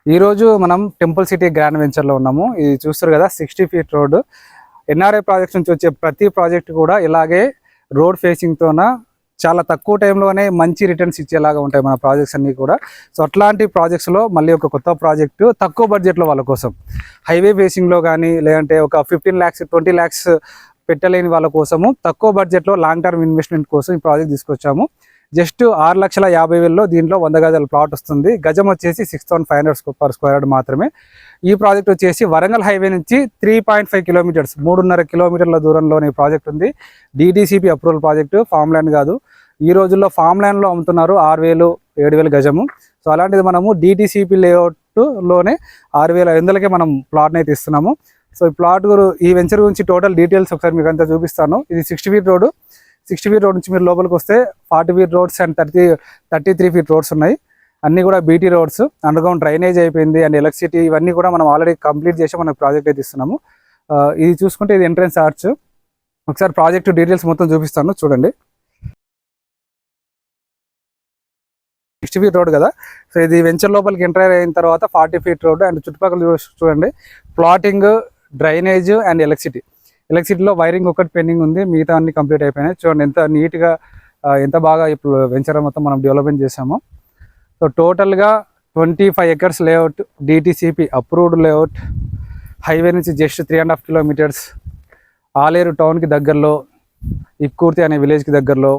ఈరోజు మనం temple city grand వెంచర్లో ఉన్నాము. ఇది చూస్తారు కదా, 60 ఫీట్ రోడ్డు. ఎన్ఆర్ఐ ప్రాజెక్ట్స్ నుంచి వచ్చే ప్రతి ప్రాజెక్ట్ కూడా ఇలాగే రోడ్ ఫేసింగ్తోన చాలా తక్కువ టైంలోనే మంచి రిటర్న్స్ ఇచ్చేలాగా ఉంటాయి మన ప్రాజెక్ట్స్ అన్నీ కూడా. సో అట్లాంటి ప్రాజెక్ట్స్లో మళ్ళీ ఒక కొత్త ప్రాజెక్టు తక్కువ బడ్జెట్లో వాళ్ళ కోసం, హైవే ఫేసింగ్లో కానీ లేదంటే ఒక 15 lakhs 20 lakhs పెట్టలేని వాళ్ళ కోసము తక్కువ బడ్జెట్లో లాంగ్ టర్మ్ ఇన్వెస్ట్మెంట్ కోసం ఈ ప్రాజెక్ట్ తీసుకొచ్చాము. జస్ట్ 6,50,000 దీంట్లో 100 గజాల ప్లాట్ వస్తుంది. గజం వచ్చేసి 6,500 per square yard మాత్రమే. ఈ ప్రాజెక్ట్ వచ్చేసి వరంగల్ హైవే నుంచి 3.5 kilometers 3.5 kilometerల దూరంలోనే ఈ ప్రాజెక్ట్ ఉంది. DTCP approval project, farm land కాదు. ఈ రోజుల్లో ఫామ్ ల్యాండ్లో అమ్ముతున్నారు 6,000-7,000 గజము. సో అలాంటిది మనము DTCP లేఅవుట్లోనే 6,500కే మనం ప్లాట్ని అయితే ఇస్తున్నాము. సో ఈ ప్లాట్ ఈ వెంచర్ గురించి టోటల్ డీటెయిల్స్ ఒకసారి మీకు అంతా చూపిస్తాను. ఇది 60 feet రోడ్డు. 60 feet రోడ్ నుంచి మీరు లోపలికి వస్తే 40 feet roads and 33 feet roads ఉన్నాయి. అన్నీ కూడా BT రోడ్స్, అండర్గ్రౌండ్ డ్రైనేజ్ అయిపోయింది అండ్ ఎలక్ట్రిసిటీ ఇవన్నీ కూడా మనం ఆల్రెడీ కంప్లీట్ చేసి మనకు ప్రాజెక్ట్ అయితే ఇస్తున్నాము. ఇది చూసుకుంటే ఇది ఎంట్రన్స్ ఆర్చ్. ఒకసారి ప్రాజెక్ట్ డీటెయిల్స్ మొత్తం చూపిస్తాను చూడండి. 60 feet రోడ్ కదా. సో ఇది వెంచర్ లోపలికి ఎంటర్ అయిన తర్వాత 40 feet రోడ్ అండ్ చుట్టుపక్కల చూడండి ప్లాటింగ్, డ్రైనేజ్ అండ్ ఎలక్ట్రిసిటీలో వైరింగ్ ఒకటి పెండింగ్ ఉంది, మిగతా అన్ని కంప్లీట్ అయిపోయినాయి. చూడండి ఎంత నీట్గా ఎంత బాగా ఇప్పుడు వెంచర్ మొత్తం మనం డెవలప్మెంట్ చేసాము. సో టోటల్గా 25 acres layout, DTCP approved layout, highway నుంచి జస్ట్ 3.5 kilometers, ఆలేరు టౌన్కి దగ్గరలో, ఇక్కూర్తి అనే విలేజ్కి దగ్గరలో.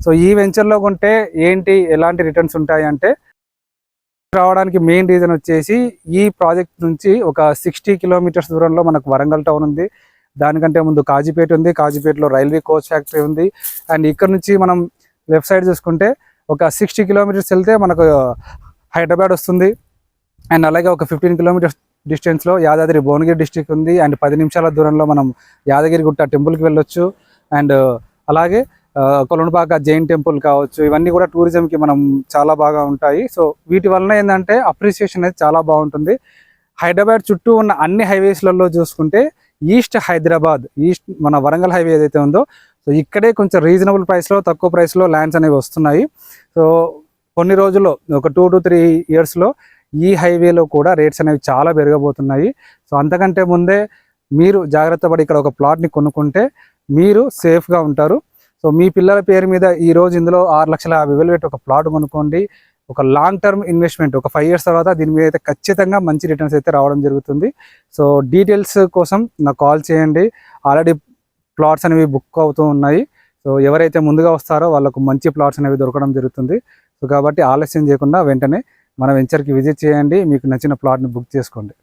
సో ఈ వెంచర్లో కొంటే ఏంటి ఎలాంటి రిటర్న్స్ ఉంటాయి అంటే, రావడానికి మెయిన్ రీజన్ వచ్చేసి ఈ ప్రాజెక్ట్ నుంచి ఒక 60 kilometers దూరంలో మనకు వరంగల్ టౌన్ ఉంది. దానికంటే ముందు కాజీపేట ఉంది, కాజీపేటలో రైల్వే కోచ్ ఫ్యాక్టరీ ఉంది. అండ్ ఇక్కడ నుంచి మనం లెఫ్ట్ సైడ్ చూసుకుంటే ఒక 60 kilometers వెళ్తే మనకు హైదరాబాద్ వస్తుంది. అండ్ అలాగే ఒక 15 kilometers డిస్టెన్స్లో యాదాద్రి భువనగిరి డిస్ట్రిక్ట్ ఉంది. అండ్ 10 నిమిషాల దూరంలో మనం యాదగిరిగుట్ట టెంపుల్కి వెళ్ళొచ్చు. అండ్ అలాగే కొలనుపాక జైన్ టెంపుల్ కావచ్చు, ఇవన్నీ కూడా టూరిజంకి మనం చాలా బాగా ఉంటాయి. సో వీటి వలన ఏంటంటే అప్రిసియేషన్ అనేది చాలా బాగుంటుంది. హైదరాబాద్ చుట్టూ ఉన్న అన్ని హైవేస్లలో చూసుకుంటే ఈస్ట్ హైదరాబాద్, మన వరంగల్ హైవే ఏదైతే ఉందో, సో ఇక్కడే కొంచెం రీజనబుల్ ప్రైస్లో, తక్కువ ప్రైస్లో ల్యాండ్స్ అనేవి వస్తున్నాయి. సో కొన్ని రోజుల్లో ఒక 2 to 3 yearsలో ఈ హైవేలో కూడా రేట్స్ అనేవి చాలా పెరగబోతున్నాయి. సో అంతకంటే ముందే మీరు జాగ్రత్త పడి ఇక్కడ ఒక ప్లాట్ని కొనుక్కుంటే మీరు సేఫ్గా ఉంటారు. సో మీ పిల్లల పేరు మీద ఈరోజు ఇందులో 6,50,000 పెట్టి ఒక ప్లాట్ కొనుక్కోండి. ఒక లాంగ్ టర్మ్ ఇన్వెస్ట్మెంట్, ఒక 5 years తర్వాత దీని మీద అయితే ఖచ్చితంగా మంచి రిటర్న్స్ అయితే రావడం జరుగుతుంది. సో డీటెయిల్స్ కోసం నాకు కాల్ చేయండి. ఆల్రెడీ ప్లాట్స్ అనేవి బుక్ అవుతూ ఉన్నాయి. సో ఎవరైతే ముందుగా వస్తారో వాళ్ళకు మంచి ప్లాట్స్ అనేవి దొరకడం జరుగుతుంది. సో కాబట్టి ఆలస్యం చేయకుండా వెంటనే మన వెంచర్కి విజిట్ చేయండి, మీకు నచ్చిన ప్లాట్ని బుక్ చేసుకోండి.